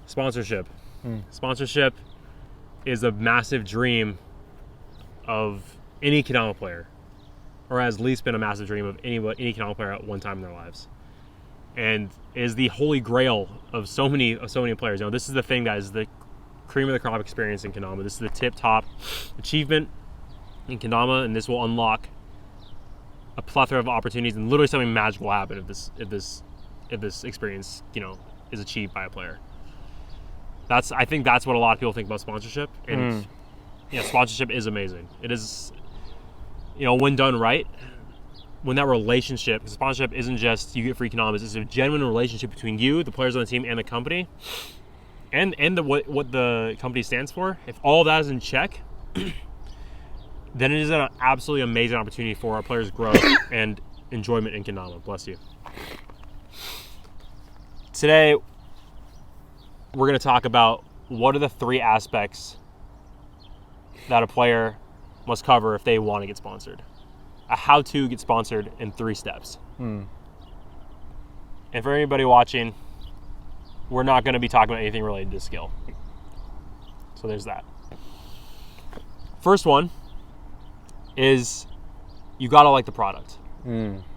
Sponsorship. Sponsorship is a massive dream of any Kendama player, or has at least been a massive dream of any Kendama player at one time in their lives, and is the holy grail of so many players. This is the thing that is the cream of the crop experience in Kendama. This is the tip-top achievement in Kendama, and this will unlock a plethora of opportunities, and literally something magical will happen if this experience, is achieved by a player. I think that's what a lot of people think about sponsorship, and sponsorship is amazing. It is, when done right, when that relationship, because sponsorship isn't just you get free Kendamas, it's a genuine relationship between you, the players on the team, and the company, and what the company stands for. If all that is in check, then it is an absolutely amazing opportunity for our players' growth and enjoyment in Kendama. Bless you. Today, we're going to talk about what are the 3 aspects that a player must cover if they want to get sponsored. A how to get sponsored in 3 steps. And for anybody watching, we're not going to be talking about anything related to skill. So there's that. First one is you got to like the product.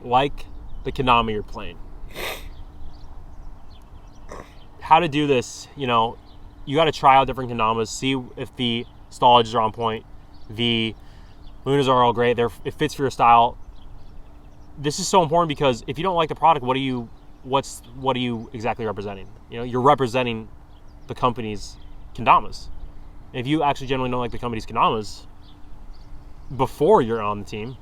Like the Kendama you're playing. How to do this, you got to try out different Kendamas, see if the stall edges are on point, the lunas are all great, it fits for your style. This is so important because if you don't like the product, what are you exactly representing? You're representing the company's Kendamas. If you actually genuinely don't like the company's Kendamas before you're on the team,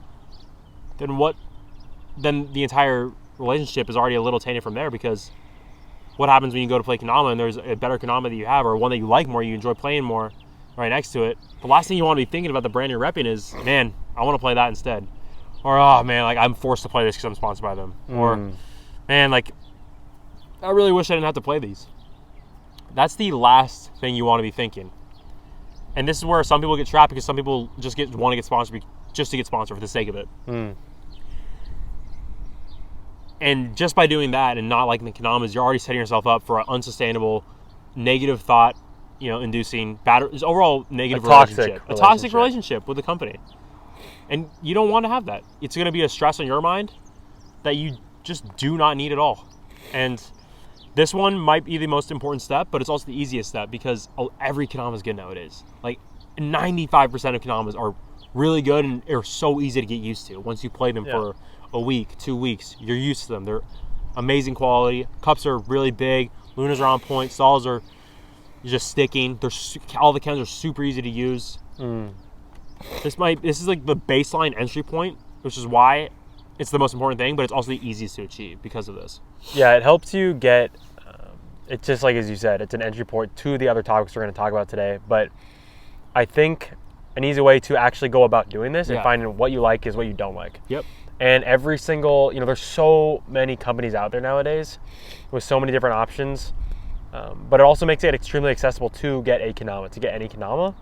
then the entire relationship is already a little tainted from there, because what happens when you go to play Kendama and there's a better Kendama that you have, or one that you like more, you enjoy playing more, right next to it, the last thing you want to be thinking about the brand you're repping is, man, I want to play that instead. Or, oh man, I'm forced to play this because I'm sponsored by them. Or, man, I really wish I didn't have to play these. That's the last thing you want to be thinking. And this is where some people get trapped, because some people just want to get sponsored just to get sponsored for the sake of it. And just by doing that and not liking the Kendamas, you're already setting yourself up for an unsustainable, negative thought, inducing, overall negative relationship. A toxic relationship with the company. And you don't want to have that. It's going to be a stress on your mind that you just do not need at all. And this one might be the most important step, but it's also the easiest step, because every Kendama is good nowadays. 95% of Kendamas are really good and are so easy to get used to. Once you play them for a week, 2 weeks, you're used to them. They're amazing quality. Cups are really big. Lunas are on point. Stalls are just sticking. All the cans are super easy to use. This is the baseline entry point, which is why it's the most important thing, but it's also the easiest to achieve because of this. Yeah, it helps you get, it's just like as you said, it's an entry point to the other topics we're going to talk about today. But I think an easy way to actually go about doing this and finding what you like is what you don't like. Yep. And every single, there's so many companies out there nowadays with so many different options. But it also makes it extremely accessible to get a Kendama, to get any Kendama.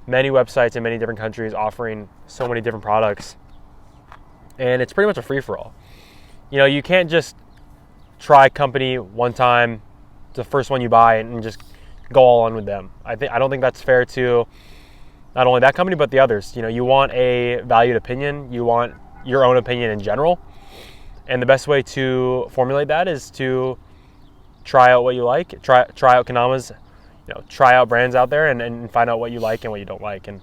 Many websites in many different countries offering so many different products. And it's pretty much a free-for-all. You can't just try a company one time, the first one you buy, and just go all in with them. I don't think that's fair to not only that company, but the others. You want a valued opinion. You want your own opinion in general. And the best way to formulate that is to try out what you like, try out Kendamas, try out brands out there and find out what you like and what you don't like. And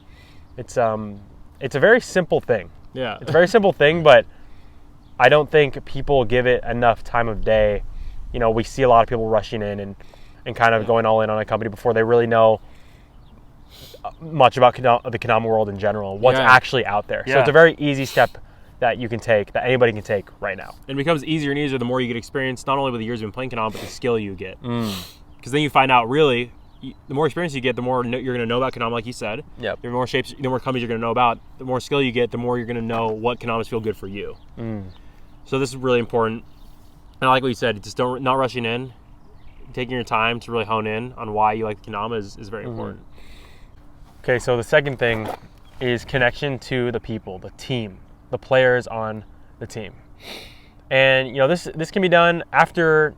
it's a very simple thing. Yeah. It's a very simple thing, but I don't think people give it enough time of day. We see a lot of people rushing in and kind of going all in on a company before they really know much about the Kendama world in general, what's actually out there. So it's a very easy step that you can take, that anybody can take right now. And it becomes easier and easier the more you get experience, not only with the years you've been playing Kendama, but the skill you get. Because then you find out, really, the more experience you get, the more you're going to know about Kendama, like you said. Yep. The more shapes, the more companies you're going to know about. The more skill you get, the more you're going to know what Kendamas feel good for you. So this is really important. And I like what you said, just not rushing in, taking your time to really hone in on why you like Kendama is very important. Okay, so the second thing is connection to the people, the team, the players on the team. And this can be done after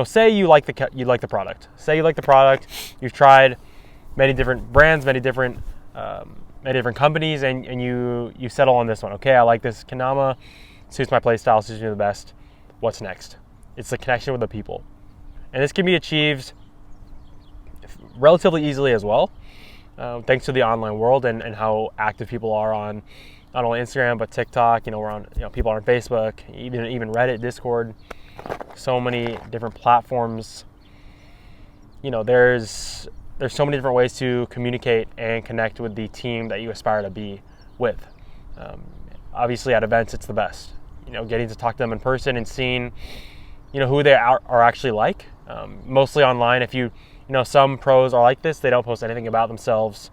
say you like the product. Say you like the product. You've tried many different brands, many different companies, and you settle on this one. Okay, I like this Kendama. Suits my play style. Suits me the best. What's next? It's the connection with the people, and this can be achieved relatively easily as well, thanks to the online world and how active people are on not only Instagram but TikTok. We're on, people are on Facebook, even Reddit, Discord, so many different platforms. There's so many different ways to communicate and connect with the team that you aspire to be with. Obviously, at events, it's the best. Getting to talk to them in person and seeing, who they are actually like. Mostly online. If some pros are like this, they don't post anything about themselves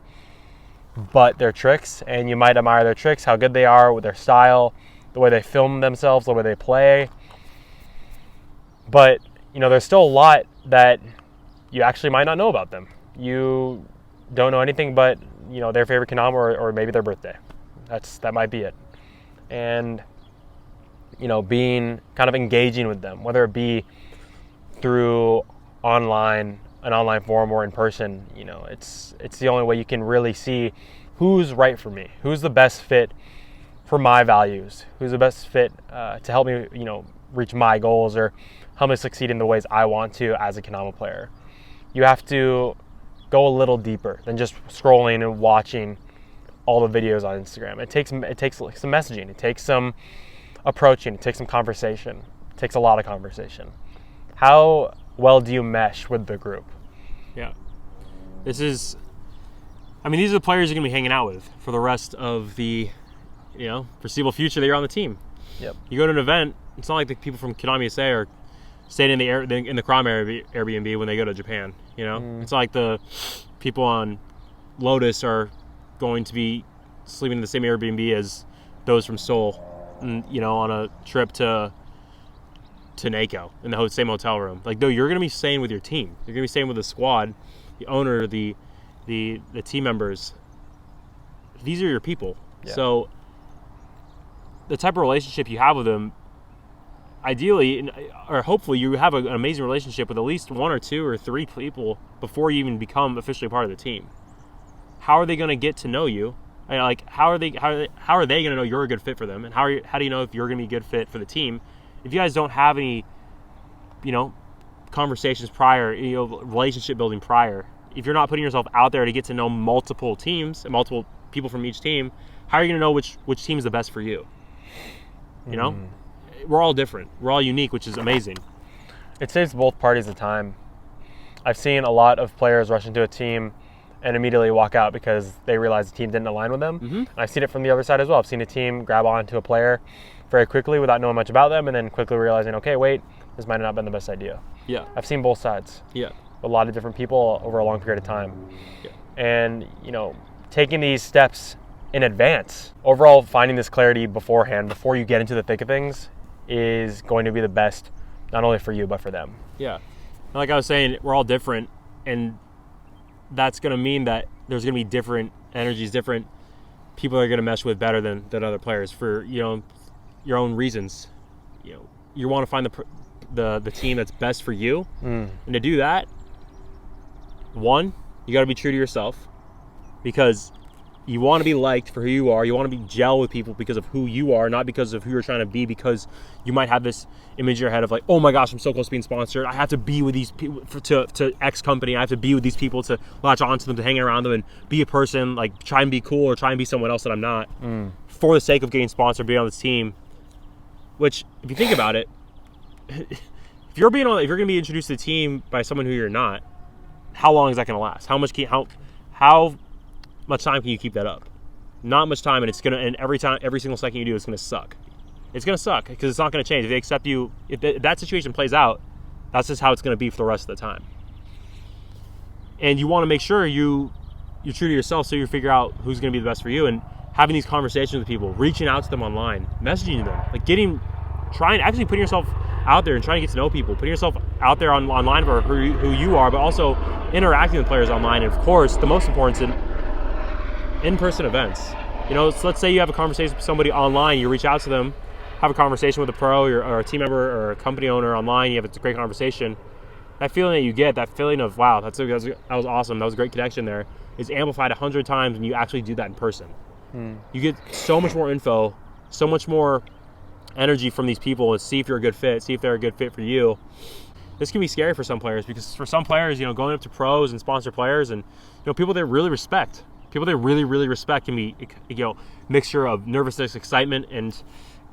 but their tricks, and you might admire their tricks, how good they are with their style, the way they film themselves, the way they play. But, there's still a lot that you actually might not know about them. You don't know anything but, their favorite Kendama or maybe their birthday. That might be it. And, being kind of engaging with them, whether it be through an online forum or in person, it's the only way you can really see who's right for me, who's the best fit for my values, who's the best fit to help me, reach my goals or help me succeed in the ways I want to as a Kendama player. You have to go a little deeper than just scrolling and watching all the videos on Instagram. It takes some messaging, it takes some approaching, it takes some conversation, it takes a lot of conversation. How well do you mesh with the group? Yeah. These are the players you're going to be hanging out with for the rest of the, foreseeable future that you're on the team. Yep. You go to an event, it's not like the people from Kendama USA are staying in the Crom Airbnb when they go to Japan, It's not like the people on Lotus are going to be sleeping in the same Airbnb as those from Seoul, on a trip to NACO in the same hotel room. Though you're going to be staying with your team. You're going to be staying with the squad, the owner, the team members. These are your people. Yeah. So the type of relationship you have with them, ideally, or hopefully, you have an amazing relationship with at least one or two or three people before you even become officially part of the team. How are they going to get to know you? How are they going to know you're a good fit for them? And how do you know if you're going to be a good fit for the team? If you guys don't have any, conversations prior, relationship building prior, if you're not putting yourself out there to get to know multiple teams and multiple people from each team, how are you going to know which team is the best for you? We're all different. We're all unique, which is amazing. It saves both parties the time. I've seen a lot of players rush into a team and immediately walk out because they realize the team didn't align with them. Mm-hmm. I've seen it from the other side as well. I've seen a team grab onto a player very quickly without knowing much about them and then quickly realizing, okay, wait, this might not have been the best idea. Yeah. I've seen both sides. Yeah. A lot of different people over a long period of time. Yeah. And, taking these steps in advance, overall finding this clarity beforehand, before you get into the thick of things, is going to be the best, not only for you, but for them. Yeah. Like I was saying, we're all different, and that's going to mean that there's going to be different energies, different people are going to mesh with better than other players for, your own reasons. You want to find the team that's best for you. And to do that, one, you got to be true to yourself, because you want to be liked for who you are. You want to be gel with people because of who you are, not because of who you're trying to be, because you might have this image in your head of oh my gosh, I'm so close to being sponsored. I have to be with these people to X company. I have to be with these people to latch onto them, to hang around them and be a person, try and be cool or try and be someone else that I'm not for the sake of getting sponsored, being on this team. Which, if you think about it, if you're going to be introduced to the team by someone who you're not, how long is that going to last? How much time can you keep that up? Not much time, and every single second you do, it's going to suck. It's going to suck because it's not going to change. If they accept you, if that situation plays out, that's just how it's going to be for the rest of the time. And you want to make sure you're true to yourself, so you figure out who's going to be the best for you, and having these conversations with people, reaching out to them online, messaging them, putting yourself out there and trying to get to know people, putting yourself out there online for who you are, but also interacting with players online. And of course, the most important is in-person events. So let's say you have a conversation with somebody online, you reach out to them, have a conversation with a pro or a team member or a company owner online, you have a great conversation, that feeling that you get, that feeling of, wow, that was awesome, that was a great connection there, is amplified 100 times when you actually do that in person. You get so much more info, so much more energy from these people, and see if you're a good fit, see if they're a good fit for you. This can be scary for some players, because for some players, going up to pros and sponsor players and people they really respect, can be mixture of nervousness, excitement, and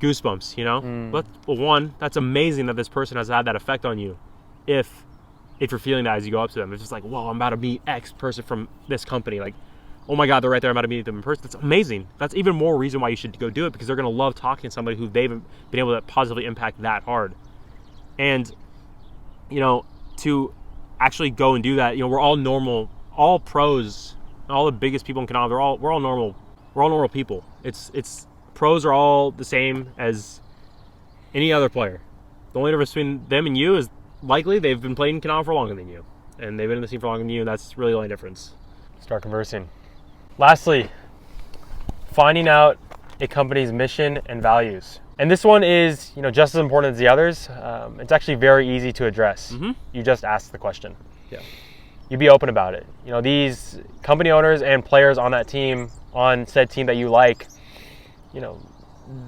goosebumps. But one, that's amazing that this person has had that effect on you. If you're feeling that as you go up to them, it's just like, whoa, I'm about to meet X person from this company, like, oh my God, they're right there, I'm about to meet them in person. That's amazing. That's even more reason why you should go do it, because they're going to love talking to somebody who they've been able to positively impact that hard. And to actually go and do that, we're all normal, all pros, all the biggest people in Kendama, we're all normal people. It's pros are all the same as any other player. The only difference between them and you is likely they've been playing Kendama for longer than you, and they've been in the scene for longer than you, and that's really the only difference. Start conversing. Lastly, finding out a company's mission and values. And this one is, just as important as the others. It's actually very easy to address. You just ask the question. Yeah. You be open about it. These company owners and players on that team, on said team that you like,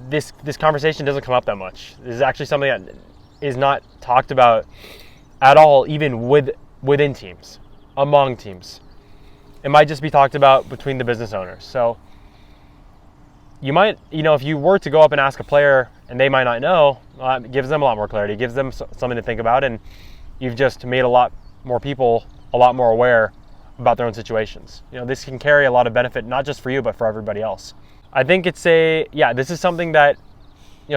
this conversation doesn't come up that much. This is actually something that is not talked about at all, even within teams, among teams. It might just be talked about between the business owners. So you might, if you were to go up and ask a player and they might not know, it gives them a lot more clarity, it gives them something to think about, and you've just made a lot more people a lot more aware about their own situations. This can carry a lot of benefit, not just for you, but for everybody else. I think this is something that,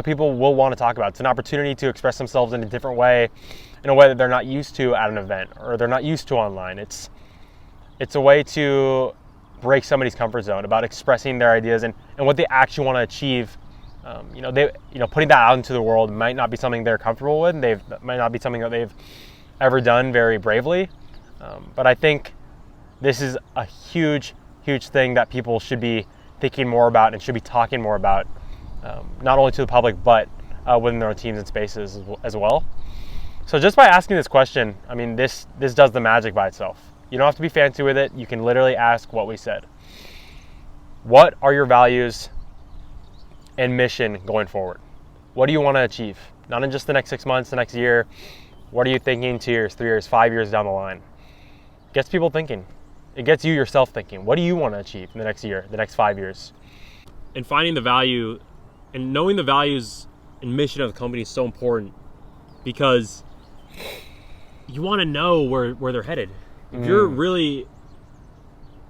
people will want to talk about. It's an opportunity to express themselves in a different way, in a way that they're not used to at an event, or they're not used to online. It's a way to break somebody's comfort zone about expressing their ideas and what they actually want to achieve. Putting that out into the world might not be something they're comfortable with. Might not be something that they've ever done very bravely. But I think this is a huge, huge thing that people should be thinking more about and should be talking more about, not only to the public, but within their own teams and spaces as well. So just by asking this question, this does the magic by itself. You don't have to be fancy with it. You can literally ask what we said. What are your values and mission going forward? What do you want to achieve? Not in just the next 6 months, the next year. What are you thinking 2 years, 3 years, 5 years down the line? It gets people thinking. It gets you yourself thinking. What do you want to achieve in the next year, the next 5 years? And finding the value and knowing the values and mission of the company is so important, because you want to know where they're headed. If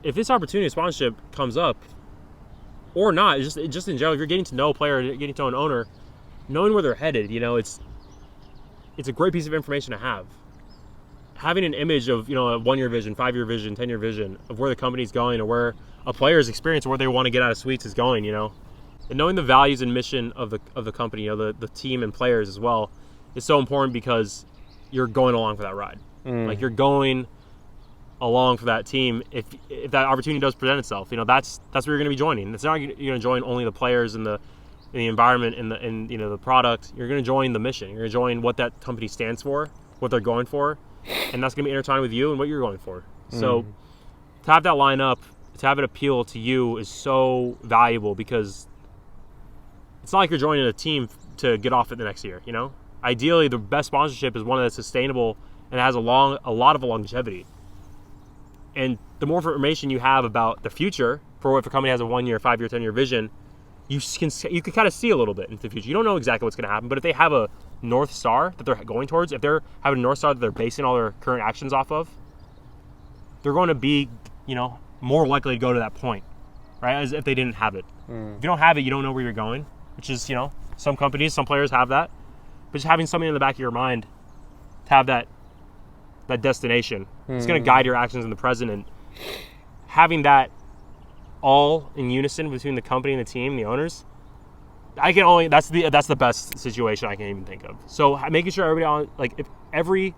if this opportunity of sponsorship comes up, or not, just in general, if you're getting to know a player, getting to know an owner, knowing where they're headed, it's a great piece of information to have. Having an image of, a 1-year vision, 5-year vision, 10-year vision of where the company's going, or where a player's experience, or where they want to get out of suites is going, and knowing the values and mission of the company, the team and players as well, is so important, because you're going along for that ride. Like, you're going along for that team. If that opportunity does present itself, that's where you're going to be joining. It's not you're going to join only the players and the environment and the product. You're going to join the mission. You're going to join what that company stands for, what they're going for, and that's going to be intertwined with you and what you're going for. So to have that line up, to have it appeal to you, is so valuable, because it's not like you're joining a team to get off it the next year. Ideally, the best sponsorship is one that's sustainable and has a lot of longevity. And the more information you have about the future, for if a company has a 1-year, 5-year, 10-year vision, you can kind of see a little bit into the future. You don't know exactly what's going to happen, but if they have a North Star that they're going towards, if they're having a North Star that they're basing all their current actions off of, they're going to be, more likely to go to that point, right? As if they didn't have it. If you don't have it, you don't know where you're going, which is, some companies, some players have that. But just having something in the back of your mind to have that destination, it's going to guide your actions in the present, and having that all in unison between the company and the team, the owners, that's the best situation I can even think of. So making sure everybody if every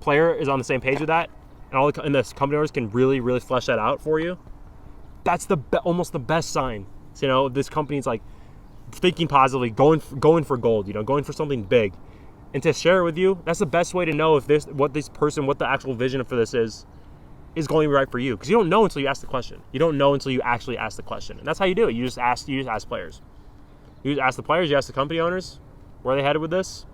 player is on the same page with that, and the company owners can really, really flesh that out for you, that's almost the best sign. So, this company's thinking positively, going for gold, you know, going for something big, and to share it with you, that's the best way to know if what the actual vision for this is going to be right for you. Because you don't know until you ask the question. You don't know until you actually ask the question, and that's how you do it. You just ask players. You just ask the players. You ask the company owners where they headed with this.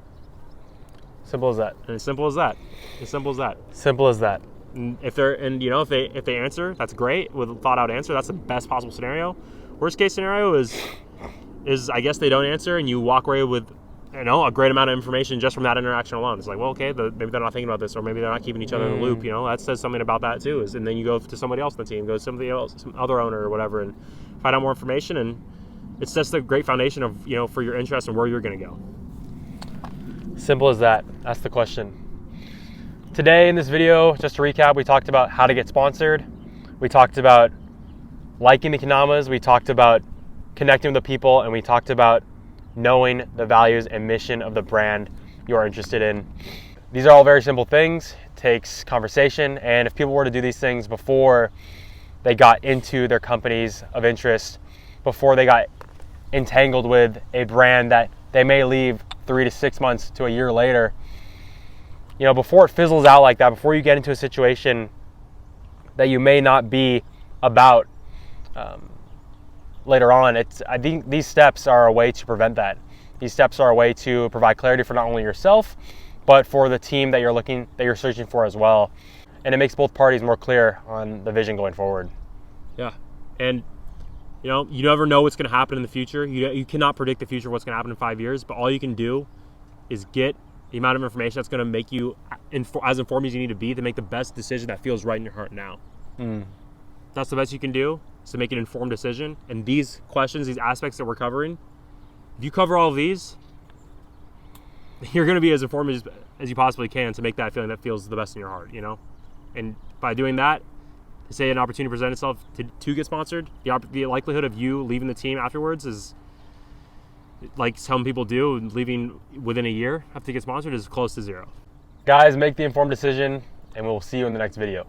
Simple as that. And as simple as that. As simple as that. Simple as that. And if they answer, that's great with a thought out answer. That's the best possible scenario. Worst case scenario is I guess they don't answer and you walk away with, you know, a great amount of information just from that interaction alone. It's like, well, okay, maybe they're not thinking about this, or maybe they're not keeping each other in the loop. You know, that says something about that too. And then you go to somebody else on the team, go to somebody else, some other owner or whatever, and find out more information. And it's just a great foundation of, you know, for your interest and where you're going to go. Simple as that. That's the question. Today in this video, just to recap, we talked about how to get sponsored. We talked about liking the Kendamas. We talked about connecting with the people, and we talked about knowing the values and mission of the brand you are interested in. These are all very simple things. It takes conversation, and if people were to do these things before they got into their companies of interest, before they got entangled with a brand that they may leave 3 to 6 months to a year later, you know, before it fizzles out like that, before you get into a situation that you may not be about later on, I think these steps are a way to prevent that. These steps are a way to provide clarity for not only yourself, but for the team that you're searching for as well. And it makes both parties more clear on the vision going forward. Yeah, and you know, you never know what's going to happen in the future. You cannot predict the future, what's going to happen in 5 years, but all you can do is get the amount of information that's going to make you as informed as you need to be to make the best decision that feels right in your heart now. That's the best you can do, is to make an informed decision. And these questions, these aspects that we're covering, if you cover all of these, you're going to be as informed as you possibly can to make that feeling that feels the best in your heart, you know? And by doing that, to say an opportunity present itself to get sponsored, the likelihood of you leaving the team afterwards is, like some people do, leaving within a year after you get sponsored, is close to zero. Guys, make the informed decision, and we'll see you in the next video.